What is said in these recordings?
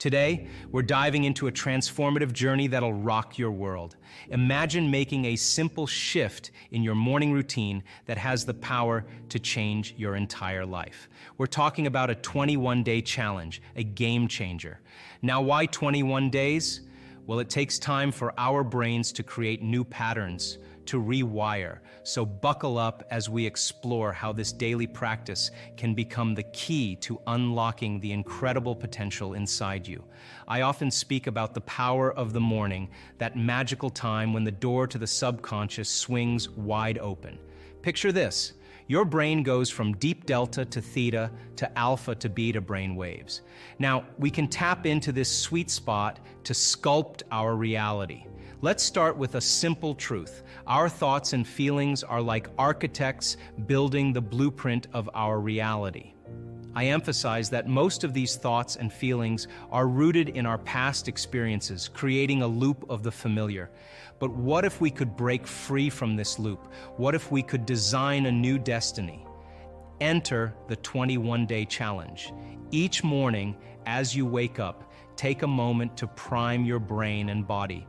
Today, we're diving into a transformative journey that'll rock your world. Imagine making a simple shift in your morning routine that has the power to change your entire life. We're talking about a 21-day challenge, a game changer. Now, why 21 days? Well, it takes time for our brains to create new patterns, to rewire. So buckle up as we explore how this daily practice can become the key to unlocking the incredible potential inside you. I often speak about the power of the morning, that magical time when the door to the subconscious swings wide open. Picture this. Your brain goes from deep delta to theta to alpha to beta brain waves. Now, we can tap into this sweet spot to sculpt our reality. Let's start with a simple truth. Our thoughts and feelings are like architects building the blueprint of our reality. I emphasize that most of these thoughts and feelings are rooted in our past experiences, creating a loop of the familiar. But what if we could break free from this loop? What if we could design a new destiny? Enter the 21-day challenge. Each morning, as you wake up, take a moment to prime your brain and body.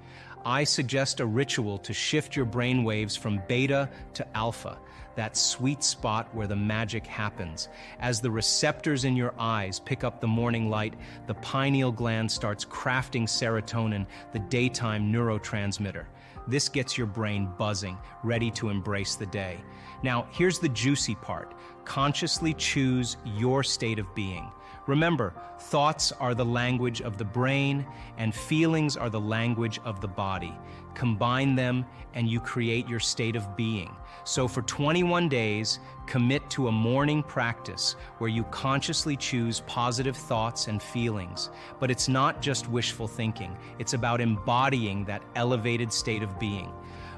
I suggest a ritual to shift your brain waves from beta to alpha, that sweet spot where the magic happens. As the receptors in your eyes pick up the morning light, the pineal gland starts crafting serotonin, the daytime neurotransmitter. This gets your brain buzzing, ready to embrace the day. Now, here's the juicy part. Consciously choose your state of being. Remember, thoughts are the language of the brain, and feelings are the language of the body. Combine them, and you create your state of being. So for 21 days, commit to a morning practice where you consciously choose positive thoughts and feelings. But it's not just wishful thinking. It's about embodying that elevated state of being.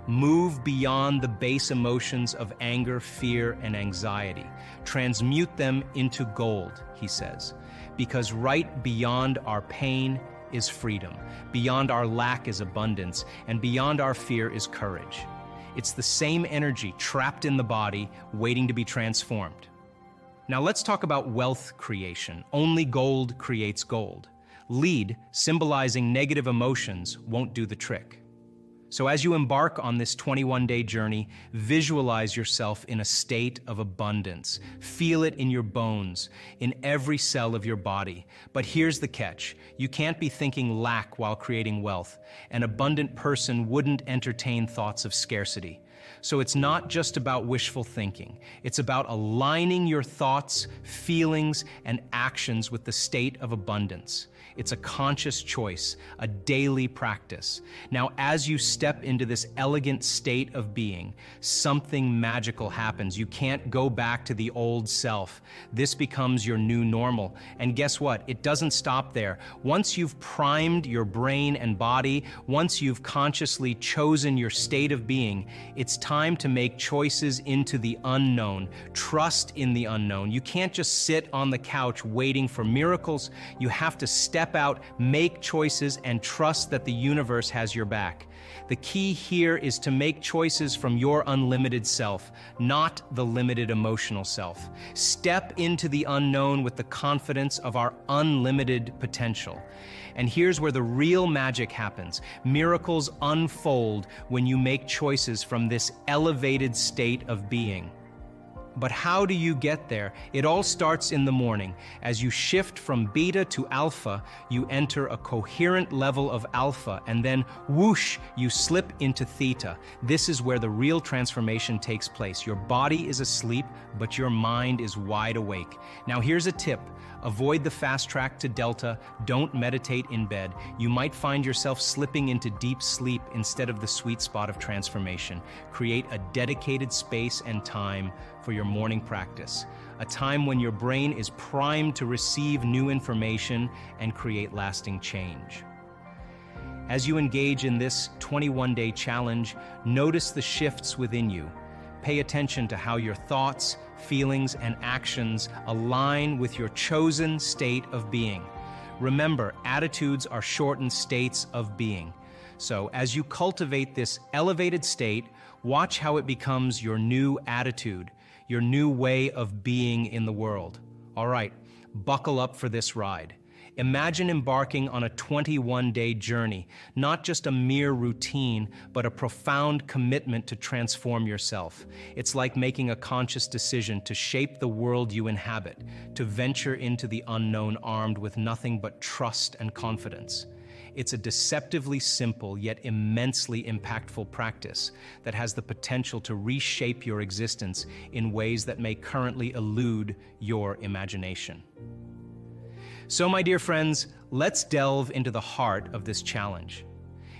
Move beyond the base emotions of anger, fear, and anxiety. Transmute them into gold, he says, because right beyond our pain is freedom, beyond our lack is abundance, and beyond our fear is courage. It's the same energy trapped in the body, waiting to be transformed. Now let's talk about wealth creation. Only gold creates gold. Lead, symbolizing negative emotions, won't do the trick. So as you embark on this 21-day journey, visualize yourself in a state of abundance. Feel it in your bones, in every cell of your body. But here's the catch. You can't be thinking lack while creating wealth. An abundant person wouldn't entertain thoughts of scarcity. So it's not just about wishful thinking. It's about aligning your thoughts, feelings, and actions with the state of abundance. It's a conscious choice, a daily practice. Now, as you step into this elegant state of being, something magical happens. You can't go back to the old self. This becomes your new normal. And guess what? It doesn't stop there. Once you've primed your brain and body, once you've consciously chosen your state of being, it's time to make choices into the unknown. Trust in the unknown. You can't just sit on the couch waiting for miracles. You have to step out, make choices, and trust that the universe has your back. The key here is to make choices from your unlimited self, not the limited emotional self. Step into the unknown with the confidence of our unlimited potential. And here's where the real magic happens. Miracles unfold when you make choices from this elevated state of being. But how do you get there? It all starts in the morning. As you shift from beta to alpha, you enter a coherent level of alpha, and then whoosh, you slip into theta. This is where the real transformation takes place. Your body is asleep, but your mind is wide awake. Now here's a tip. Avoid the fast track to delta. Don't meditate in bed. You might find yourself slipping into deep sleep instead of the sweet spot of transformation. Create a dedicated space and time for your morning practice, a time when your brain is primed to receive new information and create lasting change. As you engage in this 21-day challenge, notice the shifts within you. Pay attention to how your thoughts, feelings, and actions align with your chosen state of being. Remember, attitudes are shortened states of being. So as you cultivate this elevated state, watch how it becomes your new attitude, your new way of being in the world. All right, buckle up for this ride. Imagine embarking on a 21-day journey, not just a mere routine, but a profound commitment to transform yourself. It's like making a conscious decision to shape the world you inhabit, to venture into the unknown armed with nothing but trust and confidence. It's a deceptively simple yet immensely impactful practice that has the potential to reshape your existence in ways that may currently elude your imagination. So, my dear friends, let's delve into the heart of this challenge.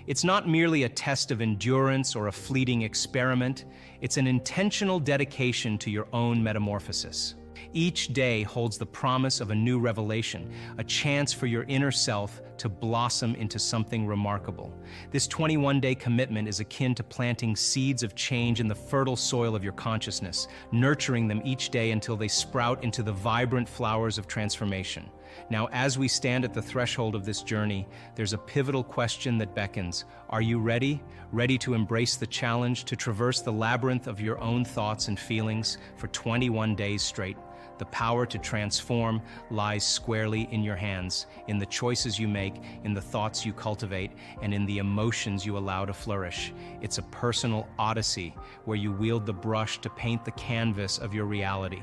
It's not merely a test of endurance or a fleeting experiment, it's an intentional dedication to your own metamorphosis. Each day holds the promise of a new revelation, a chance for your inner self to blossom into something remarkable. This 21-day commitment is akin to planting seeds of change in the fertile soil of your consciousness, nurturing them each day until they sprout into the vibrant flowers of transformation. Now, as we stand at the threshold of this journey, there's a pivotal question that beckons. Are you ready? Ready to embrace the challenge, to traverse the labyrinth of your own thoughts and feelings for 21 days straight? The power to transform lies squarely in your hands, in the choices you make, in the thoughts you cultivate, and in the emotions you allow to flourish. It's a personal odyssey where you wield the brush to paint the canvas of your reality.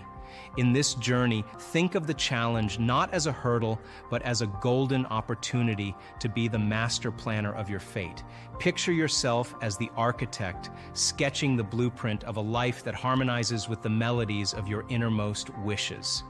In this journey, think of the challenge not as a hurdle, but as a golden opportunity to be the master planner of your fate. Picture yourself as the architect, sketching the blueprint of a life that harmonizes with the melodies of your innermost wishes.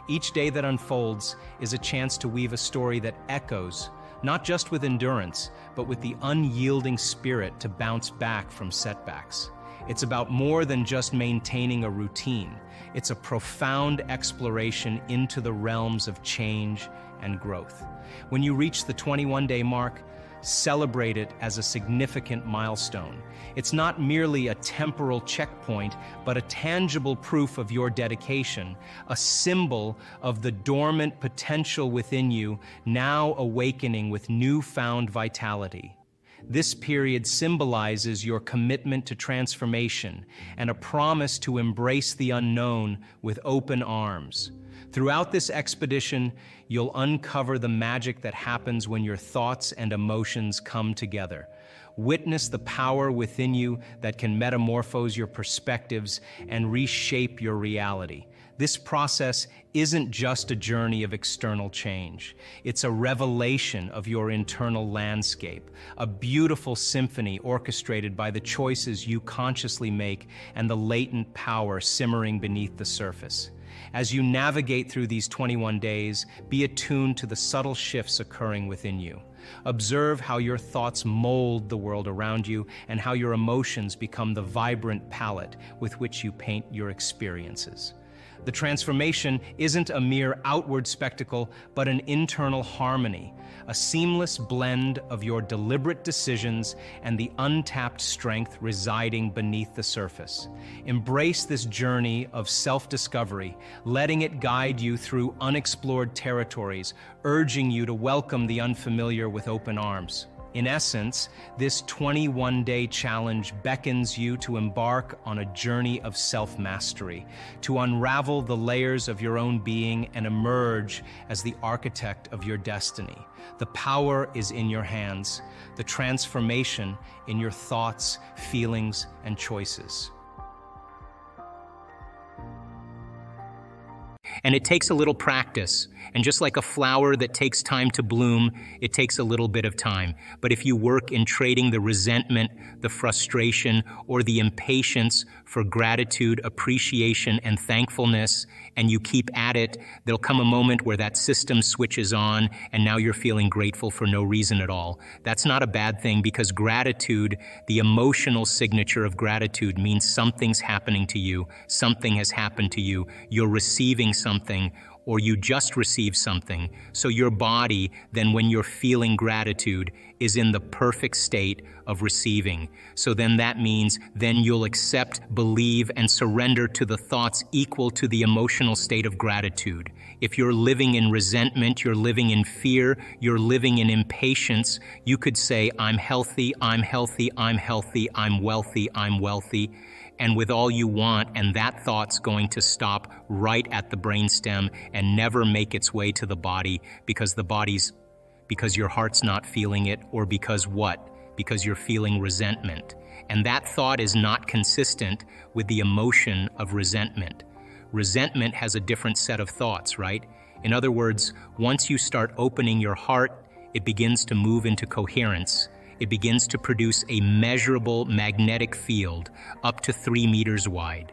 Each day that unfolds is a chance to weave a story that echoes, not just with endurance, but with the unyielding spirit to bounce back from setbacks. It's about more than just maintaining a routine. It's a profound exploration into the realms of change and growth. When you reach the 21-day mark, celebrate it as a significant milestone. It's not merely a temporal checkpoint, but a tangible proof of your dedication, a symbol of the dormant potential within you now awakening with newfound vitality. This period symbolizes your commitment to transformation and a promise to embrace the unknown with open arms. Throughout this expedition, you'll uncover the magic that happens when your thoughts and emotions come together. Witness the power within you that can metamorphose your perspectives and reshape your reality. This process isn't just a journey of external change. It's a revelation of your internal landscape, a beautiful symphony orchestrated by the choices you consciously make and the latent power simmering beneath the surface. As you navigate through these 21 days, be attuned to the subtle shifts occurring within you. Observe how your thoughts mold the world around you and how your emotions become the vibrant palette with which you paint your experiences. The transformation isn't a mere outward spectacle, but an internal harmony, a seamless blend of your deliberate decisions and the untapped strength residing beneath the surface. Embrace this journey of self-discovery, letting it guide you through unexplored territories, urging you to welcome the unfamiliar with open arms. In essence, this 21-day challenge beckons you to embark on a journey of self-mastery, to unravel the layers of your own being and emerge as the architect of your destiny. The power is in your hands, the transformation in your thoughts, feelings, and choices. And it takes a little practice. And just like a flower that takes time to bloom, it takes a little bit of time. But if you work in trading the resentment, the frustration, or the impatience for gratitude, appreciation, and thankfulness, and you keep at it, there'll come a moment where that system switches on, and now you're feeling grateful for no reason at all. That's not a bad thing, because gratitude, the emotional signature of gratitude, means something's happening to you, something has happened to you, you're receiving something, or you just received something. So your body, then when you're feeling gratitude, is in the perfect state of receiving. So then that means then you'll accept, believe, and surrender to the thoughts equal to the emotional state of gratitude. If you're living in resentment, you're living in fear, you're living in impatience, you could say, I'm healthy, I'm healthy, I'm healthy, I'm wealthy, I'm wealthy. and with all you want, and that thought's going to stop right at the brainstem and never make its way to the body because your heart's not feeling it, or because what? Because you're feeling resentment. And that thought is not consistent with the emotion of resentment. Resentment has a different set of thoughts, right? In other words, once you start opening your heart, it begins to move into coherence. It begins to produce a measurable magnetic field up to 3 meters wide.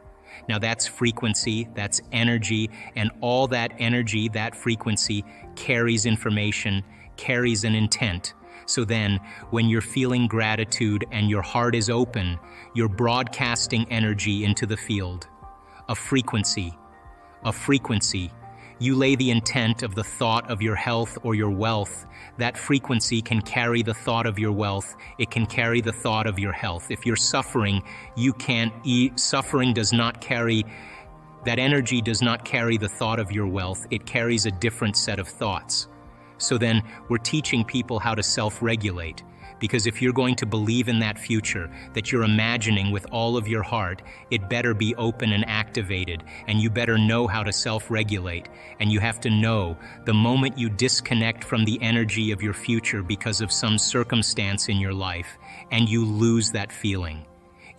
Now that's frequency, that's energy, and all that energy, that frequency, carries information, carries an intent. So then, when you're feeling gratitude and your heart is open, you're broadcasting energy into the field. A frequency. You lay the intent of the thought of your health or your wealth. That frequency can carry the thought of your wealth. It can carry the thought of your health. If you're suffering, you can't eat. Suffering does not carry, that energy does not carry the thought of your wealth. It carries a different set of thoughts. So then we're teaching people how to self-regulate. Because if you're going to believe in that future that you're imagining with all of your heart, it better be open and activated, and you better know how to self-regulate. And you have to know the moment you disconnect from the energy of your future because of some circumstance in your life, and you lose that feeling.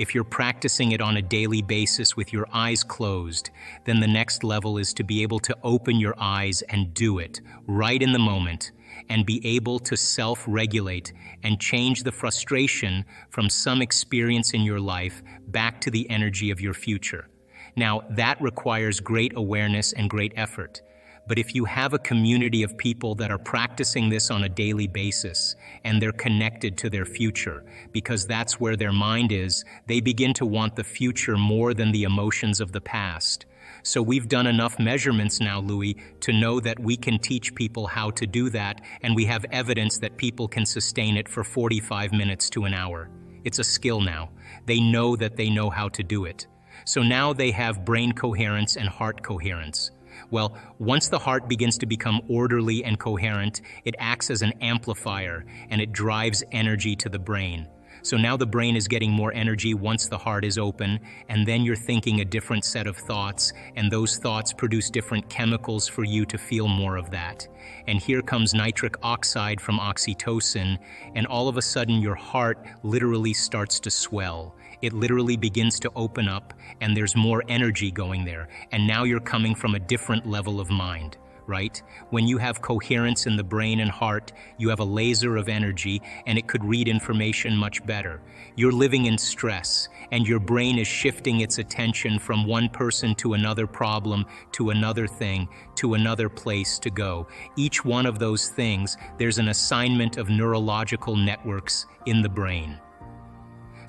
If you're practicing it on a daily basis with your eyes closed, then the next level is to be able to open your eyes and do it right in the moment, and be able to self-regulate and change the frustration from some experience in your life back to the energy of your future. Now, that requires great awareness and great effort. But if you have a community of people that are practicing this on a daily basis, and they're connected to their future, because that's where their mind is, they begin to want the future more than the emotions of the past. So we've done enough measurements now, Louis, to know that we can teach people how to do that, and we have evidence that people can sustain it for 45 minutes to an hour. It's a skill now. They know that they know how to do it. So now they have brain coherence and heart coherence. Well, once the heart begins to become orderly and coherent, it acts as an amplifier, and it drives energy to the brain. So now the brain is getting more energy once the heart is open, and then you're thinking a different set of thoughts, and those thoughts produce different chemicals for you to feel more of that. And here comes nitric oxide from oxytocin, and all of a sudden your heart literally starts to swell. It literally begins to open up, and there's more energy going there, and now you're coming from a different level of mind. Right? When you have coherence in the brain and heart, you have a laser of energy, and it could read information much better. You're living in stress, and your brain is shifting its attention from one person to another problem, to another thing, to another place to go. Each one of those things, there's an assignment of neurological networks in the brain.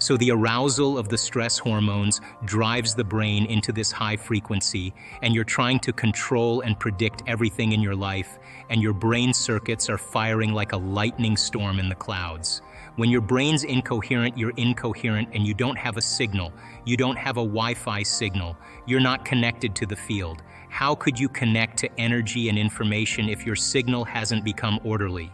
So the arousal of the stress hormones drives the brain into this high frequency, and you're trying to control and predict everything in your life, and your brain circuits are firing like a lightning storm in the clouds. When your brain's incoherent, you're incoherent, and you don't have a signal. You don't have a Wi-Fi signal. You're not connected to the field. How could you connect to energy and information if your signal hasn't become orderly?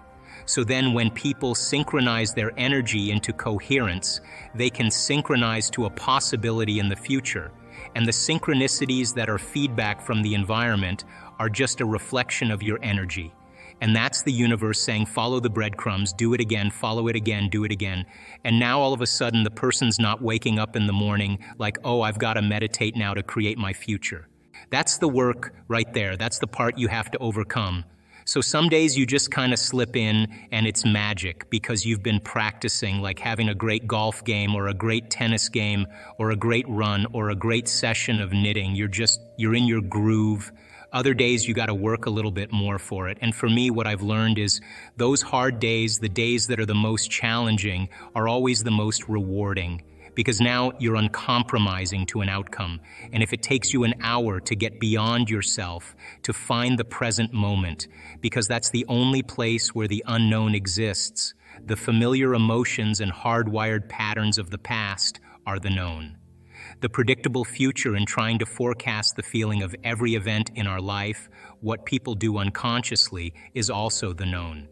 So then when people synchronize their energy into coherence, they can synchronize to a possibility in the future. And the synchronicities that are feedback from the environment are just a reflection of your energy. And that's the universe saying, follow the breadcrumbs, do it again, follow it again, do it again. And now all of a sudden the person's not waking up in the morning like, oh, I've got to meditate now to create my future. That's the work right there. That's the part you have to overcome. So some days you just kind of slip in and it's magic because you've been practicing, like having a great golf game or a great tennis game or a great run or a great session of knitting. You're in your groove. Other days you got to work a little bit more for it. And for me, what I've learned is those hard days, the days that are the most challenging, are always the most rewarding. Because now you're uncompromising to an outcome. And if it takes you an hour to get beyond yourself, to find the present moment, because that's the only place where the unknown exists, the familiar emotions and hardwired patterns of the past are the known. The predictable future and trying to forecast the feeling of every event in our life, what people do unconsciously, is also the known.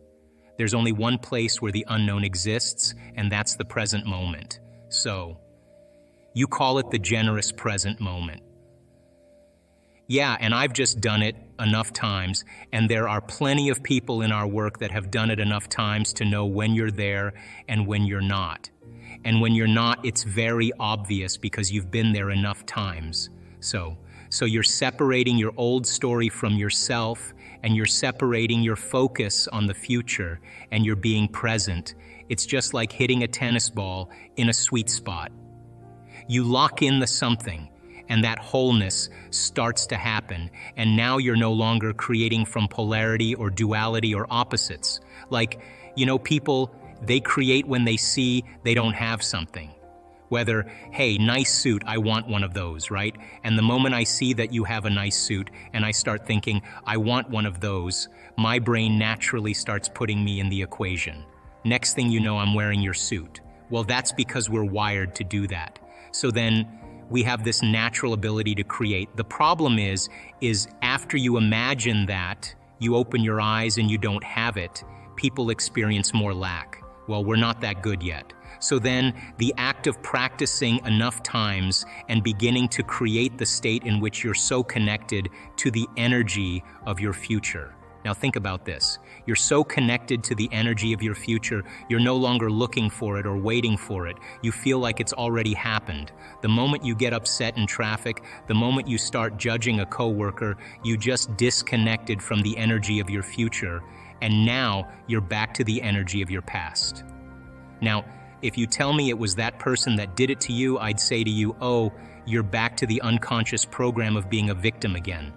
There's only one place where the unknown exists, and that's the present moment. So, You call it the generous present moment. Yeah, and I've just done it enough times, and there are plenty of people in our work that have done it enough times to know when you're there and when you're not. And when you're not, it's very obvious because you've been there enough times. So you're separating your old story from yourself, and you're separating your focus on the future, and you're being present. It's just like hitting a tennis ball in a sweet spot. You lock in the something, and that wholeness starts to happen, and now you're no longer creating from polarity or duality or opposites. Like, people, they create when they see they don't have something. Whether, hey, nice suit, I want one of those, right? And the moment I see that you have a nice suit and I start thinking, I want one of those, my brain naturally starts putting me in the equation. Next thing you know, I'm wearing your suit. Well, that's because we're wired to do that. So then we have this natural ability to create. The problem is after you imagine that, you open your eyes and you don't have it, people experience more lack. Well, we're not that good yet. So then the act of practicing enough times and beginning to create the state in which you're so connected to the energy of your future. Now think about this. You're so connected to the energy of your future, you're no longer looking for it or waiting for it. You feel like it's already happened. The moment you get upset in traffic, the moment you start judging a coworker, you just disconnected from the energy of your future, and now you're back to the energy of your past. Now, if you tell me it was that person that did it to you, I'd say to you, oh, you're back to the unconscious program of being a victim again.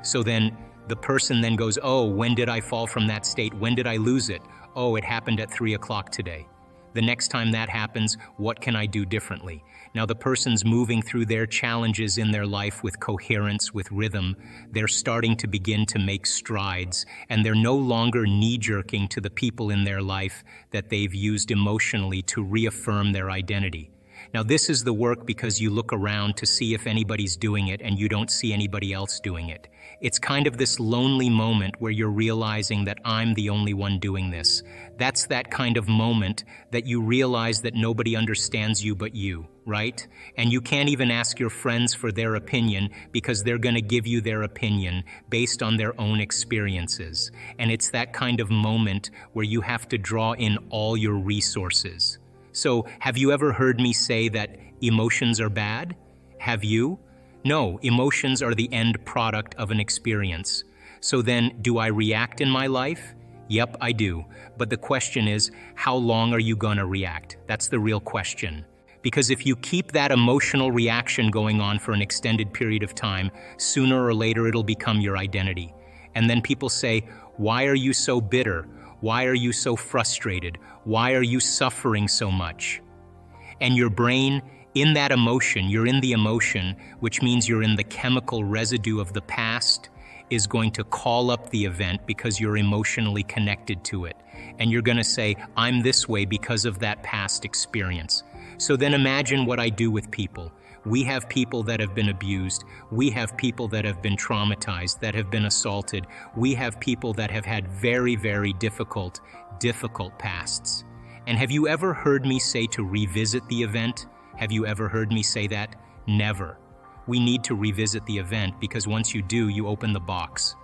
So then the person then goes, oh, when did I fall from that state? When did I lose it? Oh, it happened at 3 o'clock today. The next time that happens, what can I do differently? Now the person's moving through their challenges in their life with coherence, with rhythm. They're starting to begin to make strides, and they're no longer knee-jerking to the people in their life that they've used emotionally to reaffirm their identity. Now this is the work because you look around to see if anybody's doing it and you don't see anybody else doing it. It's kind of this lonely moment where you're realizing that I'm the only one doing this. That's that kind of moment that you realize that nobody understands you but you, right? And you can't even ask your friends for their opinion because they're going to give you their opinion based on their own experiences. And it's that kind of moment where you have to draw in all your resources. So, have you ever heard me say that emotions are bad? Have you? No, emotions are the end product of an experience. So then, do I react in my life? Yep, I do. But the question is, how long are you gonna react? That's the real question. Because if you keep that emotional reaction going on for an extended period of time, sooner or later it'll become your identity. And then people say, why are you so bitter? Why are you so frustrated? Why are you suffering so much? And your brain, in that emotion, you're in the emotion, which means you're in the chemical residue of the past, is going to call up the event because you're emotionally connected to it. And you're going to say, I'm this way because of that past experience. So then imagine what I do with people. We have people that have been abused. We have people that have been traumatized, that have been assaulted. We have people that have had very, very difficult pasts. And have you ever heard me say to revisit the event? Have you ever heard me say that? Never. We need to revisit the event because once you do, you open the box.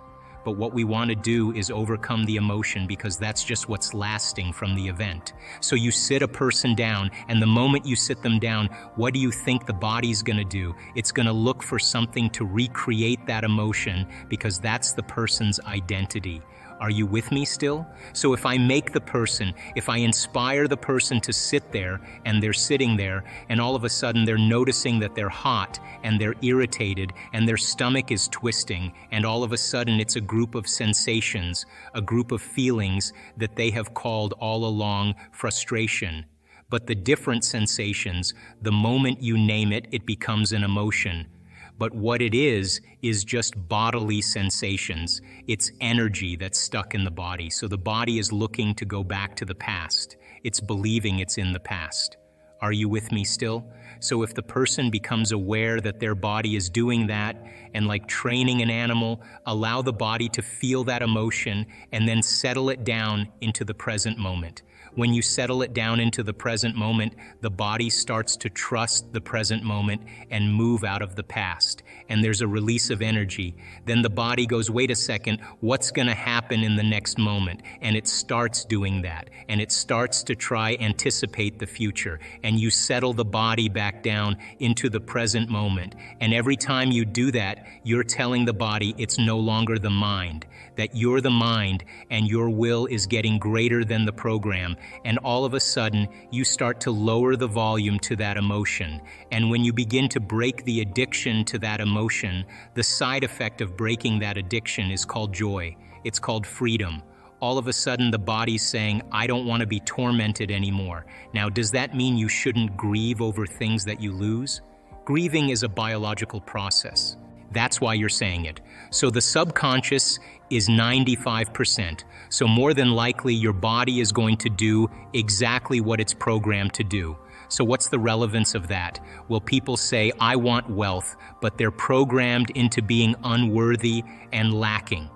But what we want to do is overcome the emotion because that's just what's lasting from the event. So you sit a person down, and the moment you sit them down, what do you think the body's going to do? It's going to look for something to recreate that emotion because that's the person's identity. Are you with me still? So if I make the person, if I inspire the person to sit there, and they're sitting there, and all of a sudden they're noticing that they're hot, and they're irritated, and their stomach is twisting, and all of a sudden it's a group of sensations, a group of feelings that they have called all along frustration. But the different sensations, the moment you name it, it becomes an emotion. But what it is just bodily sensations. It's energy that's stuck in the body. So the body is looking to go back to the past. It's believing it's in the past. Are you with me still? So if the person becomes aware that their body is doing that, and like training an animal, allow the body to feel that emotion and then settle it down into the present moment. When you settle it down into the present moment, the body starts to trust the present moment and move out of the past. And there's a release of energy. Then the body goes, wait a second, what's going to happen in the next moment? And it starts doing that. And it starts to try anticipate the future. And you settle the body back down into the present moment. And every time you do that, you're telling the body it's no longer the mind, that you're the mind and your will is getting greater than the program. And all of a sudden, you start to lower the volume to that emotion. And when you begin to break the addiction to that emotion, the side effect of breaking that addiction is called joy. It's called freedom. All of a sudden, the body's saying, I don't want to be tormented anymore. Now, does that mean you shouldn't grieve over things that you lose? Grieving is a biological process. That's why you're saying it. So the subconscious is 95%. So more than likely, your body is going to do exactly what it's programmed to do. So what's the relevance of that? Well, people say, I want wealth, but they're programmed into being unworthy and lacking.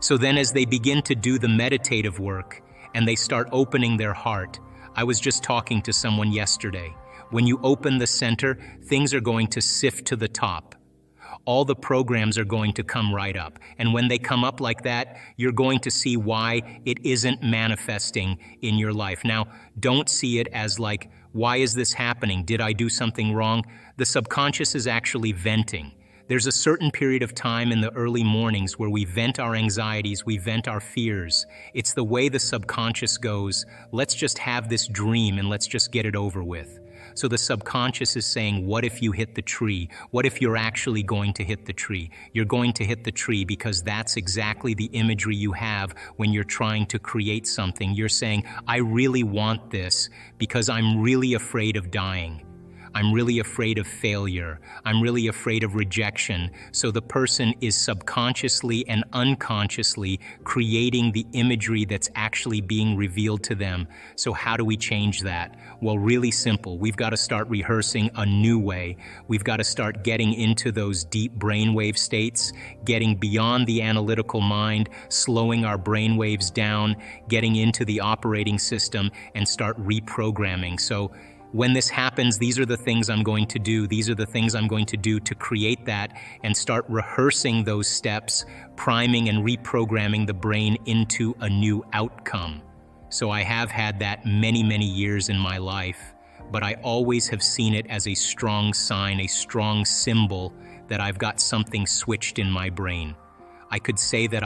So then as they begin to do the meditative work and they start opening their heart, I was just talking to someone yesterday. When you open the center, things are going to sift to the top. All the programs are going to come right up. And when they come up like that, you're going to see why it isn't manifesting in your life. Now, don't see it as like, why is this happening? Did I do something wrong? The subconscious is actually venting. There's a certain period of time in the early mornings where we vent our anxieties, we vent our fears. It's the way the subconscious goes, let's just have this dream and let's just get it over with. So the subconscious is saying, what if you hit the tree? What if you're actually going to hit the tree? You're going to hit the tree because that's exactly the imagery you have when you're trying to create something. You're saying, I really want this because I'm really afraid of dying. I'm really afraid of failure. I'm really afraid of rejection. So the person is subconsciously and unconsciously creating the imagery that's actually being revealed to them. So how do we change that? Well, really simple. We've got to start rehearsing a new way. We've got to start getting into those deep brainwave states, getting beyond the analytical mind, slowing our brainwaves down, getting into the operating system, and start reprogramming. So when this happens, these are the things I'm going to do. These are the things I'm going to do to create that and start rehearsing those steps, priming and reprogramming the brain into a new outcome. So I have had that many, many years in my life, but I always have seen it as a strong sign, a strong symbol that I've got something switched in my brain. I could say that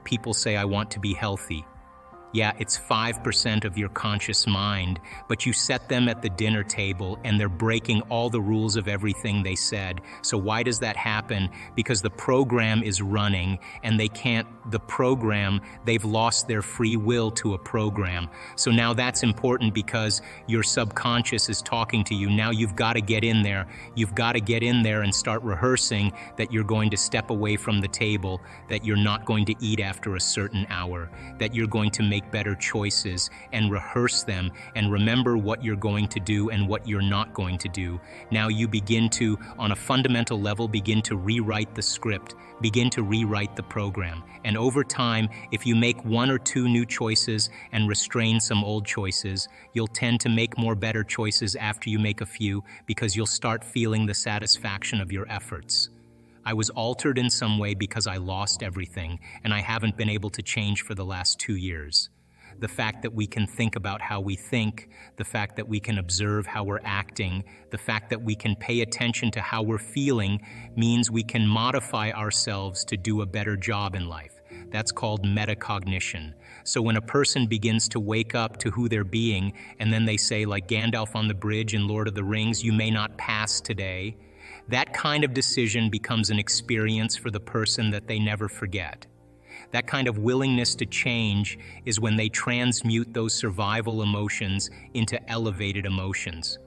people say I want to be healthy. Yeah, it's 5% of your conscious mind, but you set them at the dinner table and they're breaking all the rules of everything they said. So why does that happen? Because the program is running and they've lost their free will to a program. So now that's important because your subconscious is talking to you. Now you've got to get in there. You've got to get in there and start rehearsing that you're going to step away from the table, that you're not going to eat after a certain hour, that you're going to make better choices and rehearse them and remember what you're going to do and what you're not going to do. Now you begin to, on a fundamental level, begin to rewrite the script, begin to rewrite the program. And over time, if you make one or two new choices and restrain some old choices, you'll tend to make more better choices after you make a few because you'll start feeling the satisfaction of your efforts. I was altered in some way because I lost everything, and I haven't been able to change for the last 2 years. The fact that we can think about how we think, the fact that we can observe how we're acting, the fact that we can pay attention to how we're feeling means we can modify ourselves to do a better job in life. That's called metacognition. So when a person begins to wake up to who they're being, and then they say, like Gandalf on the bridge in Lord of the Rings, you may not pass today, that kind of decision becomes an experience for the person that they never forget. That kind of willingness to change is when they transmute those survival emotions into elevated emotions.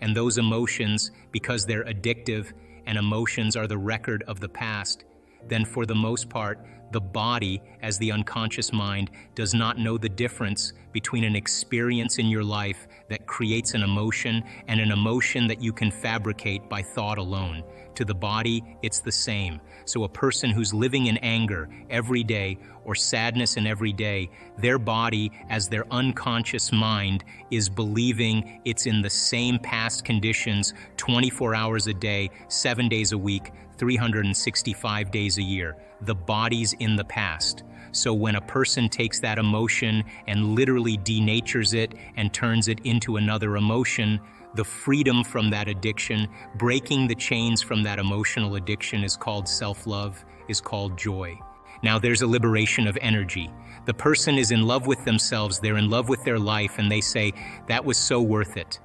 And those emotions, because they're addictive and emotions are the record of the past, then for the most part, The body, as the unconscious mind, does not know the difference between an experience in your life that creates an emotion and an emotion that you can fabricate by thought alone. To the body, it's the same. So a person who's living in anger every day or sadness in every day, their body, as their unconscious mind, is believing it's in the same past conditions 24 hours a day, 7 days a week, 365 days a year. The body's in the past. So when a person takes that emotion and literally denatures it and turns it into another emotion, the freedom from that addiction, breaking the chains from that emotional addiction is called self-love, is called joy. Now there's a liberation of energy. The person is in love with themselves, they're in love with their life, and they say, that was so worth it.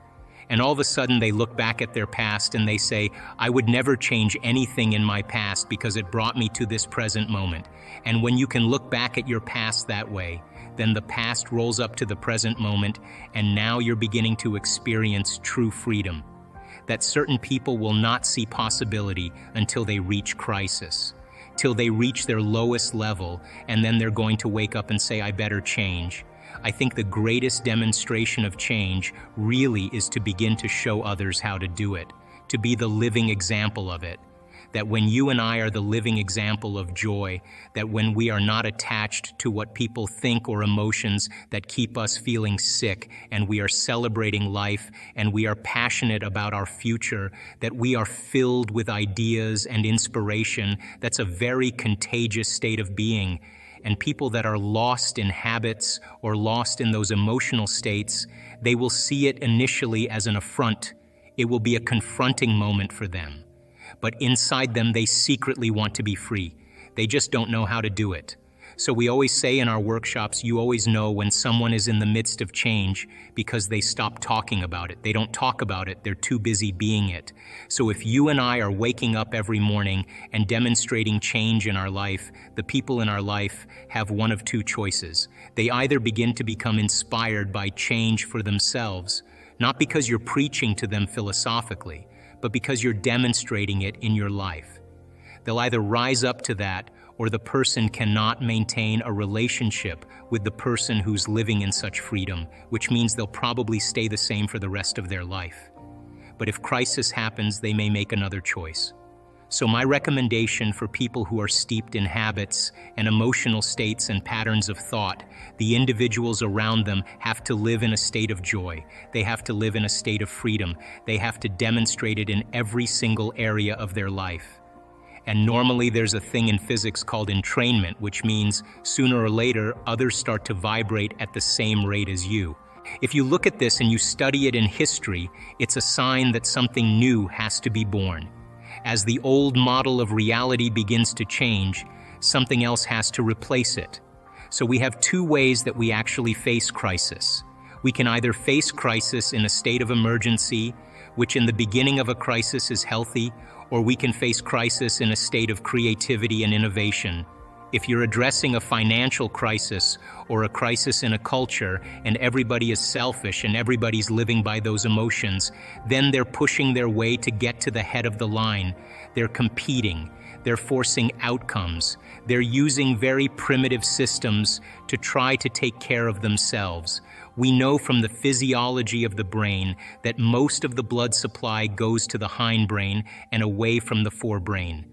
And all of a sudden they look back at their past and they say, I would never change anything in my past because it brought me to this present moment. And when you can look back at your past that way, then the past rolls up to the present moment, and now you're beginning to experience true freedom. That certain people will not see possibility until they reach crisis, till they reach their lowest level, and then they're going to wake up and say, I better change. I think the greatest demonstration of change really is to begin to show others how to do it, to be the living example of it. That when you and I are the living example of joy, that when we are not attached to what people think or emotions that keep us feeling sick, and we are celebrating life and we are passionate about our future, that we are filled with ideas and inspiration, that's a very contagious state of being. And people that are lost in habits or lost in those emotional states, they will see it initially as an affront. It will be a confronting moment for them. But inside them, they secretly want to be free. They just don't know how to do it. So we always say in our workshops, you always know when someone is in the midst of change because they stop talking about it. They don't talk about it. They're too busy being it. So if you and I are waking up every morning and demonstrating change in our life, the people in our life have one of two choices. They either begin to become inspired by change for themselves, not because you're preaching to them philosophically, but because you're demonstrating it in your life. They'll either rise up to that, or the person cannot maintain a relationship with the person who's living in such freedom, which means they'll probably stay the same for the rest of their life. But if crisis happens, they may make another choice. So my recommendation for people who are steeped in habits and emotional states and patterns of thought, the individuals around them have to live in a state of joy. They have to live in a state of freedom. They have to demonstrate it in every single area of their life. And normally there's a thing in physics called entrainment, which means sooner or later, others start to vibrate at the same rate as you. If you look at this and you study it in history, it's a sign that something new has to be born. As the old model of reality begins to change, something else has to replace it. So we have two ways that we actually face crisis. We can either face crisis in a state of emergency, which in the beginning of a crisis is healthy, or we can face crisis in a state of creativity and innovation. If you're addressing a financial crisis or a crisis in a culture and everybody is selfish and everybody's living by those emotions, then they're pushing their way to get to the head of the line. They're competing. They're forcing outcomes. They're using very primitive systems to try to take care of themselves. We know from the physiology of the brain that most of the blood supply goes to the hindbrain and away from the forebrain.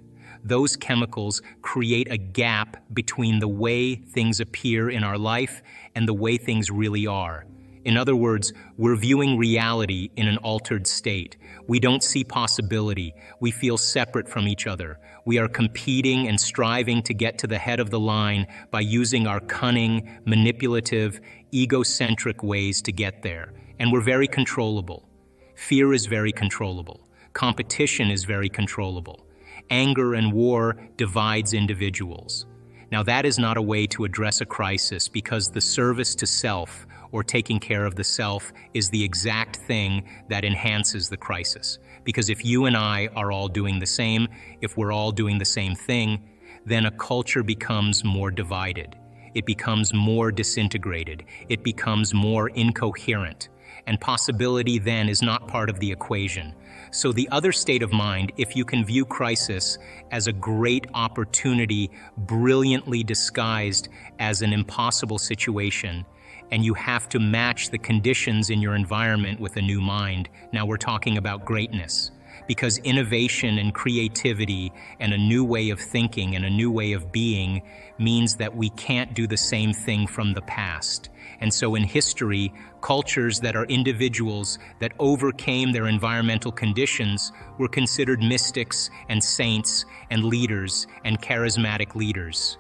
Those chemicals create a gap between the way things appear in our life and the way things really are. In other words, we're viewing reality in an altered state. We don't see possibility. We feel separate from each other. We are competing and striving to get to the head of the line by using our cunning, manipulative, egocentric ways to get there. And we're very controllable. Fear is very controllable. Competition is very controllable. Anger and war divides individuals. Now that is not a way to address a crisis, because the service to self, or taking care of the self, is the exact thing that enhances the crisis. Because if you and I are all doing the same, if we're all doing the same thing, then a culture becomes more divided. It becomes more disintegrated. It becomes more incoherent. And possibility then is not part of the equation. So the other state of mind, if you can view crisis as a great opportunity, brilliantly disguised as an impossible situation, and you have to match the conditions in your environment with a new mind. Now we're talking about greatness, because innovation and creativity and a new way of thinking and a new way of being means that we can't do the same thing from the past. And so in history, cultures that are individuals that overcame their environmental conditions were considered mystics and saints and leaders and charismatic leaders.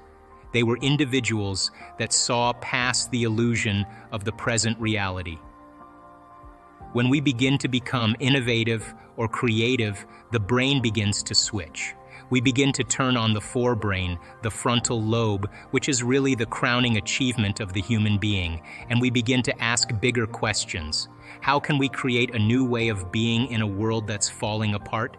They were individuals that saw past the illusion of the present reality. When we begin to become innovative or creative, the brain begins to switch. We begin to turn on the forebrain, the frontal lobe, which is really the crowning achievement of the human being, and we begin to ask bigger questions. How can we create a new way of being in a world that's falling apart?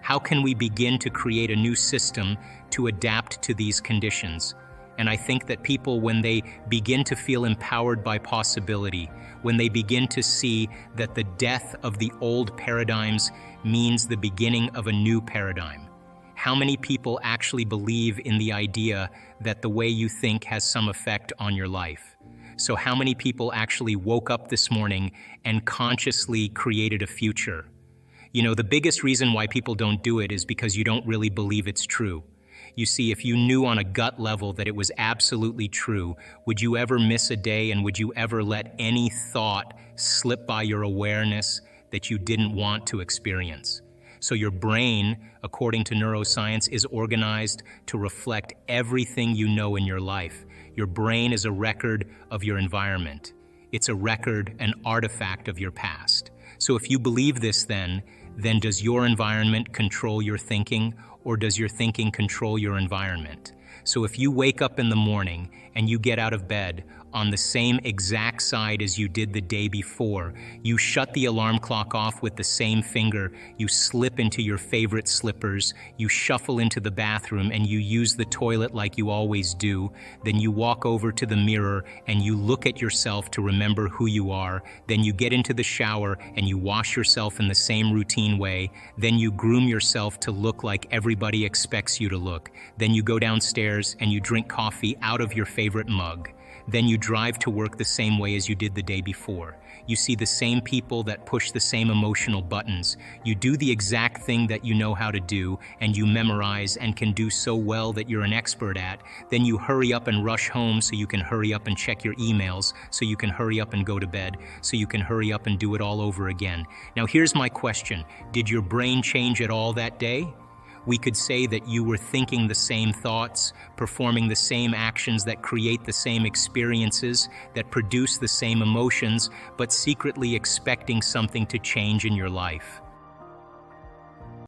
How can we begin to create a new system to adapt to these conditions? And I think that people, when they begin to feel empowered by possibility, when they begin to see that the death of the old paradigms means the beginning of a new paradigm. How many people actually believe in the idea that the way you think has some effect on your life? So how many people actually woke up this morning and consciously created a future? You know, the biggest reason why people don't do it is because you don't really believe it's true. You see, if you knew on a gut level that it was absolutely true, would you ever miss a day, and would you ever let any thought slip by your awareness that you didn't want to experience? So your brain, according to neuroscience, is organized to reflect everything you know in your life. Your brain is a record of your environment. It's a record, an artifact of your past. So if you believe this, then does your environment control your thinking, or does your thinking control your environment? So if you wake up in the morning and you get out of bed on the same exact side as you did the day before, you shut the alarm clock off with the same finger, you slip into your favorite slippers, you shuffle into the bathroom and you use the toilet like you always do, then you walk over to the mirror and you look at yourself to remember who you are, then you get into the shower and you wash yourself in the same routine way, then you groom yourself to look like everybody expects you to look, then you go downstairs and you drink coffee out of your favorite mug. Then you drive to work the same way as you did the day before. You see the same people that push the same emotional buttons. You do the exact thing that you know how to do, and you memorize and can do so well that you're an expert at. Then you hurry up and rush home so you can hurry up and check your emails, so you can hurry up and go to bed, so you can hurry up and do it all over again. Now here's my question. Did your brain change at all that day? We could say that you were thinking the same thoughts, performing the same actions that create the same experiences, that produce the same emotions, but secretly expecting something to change in your life.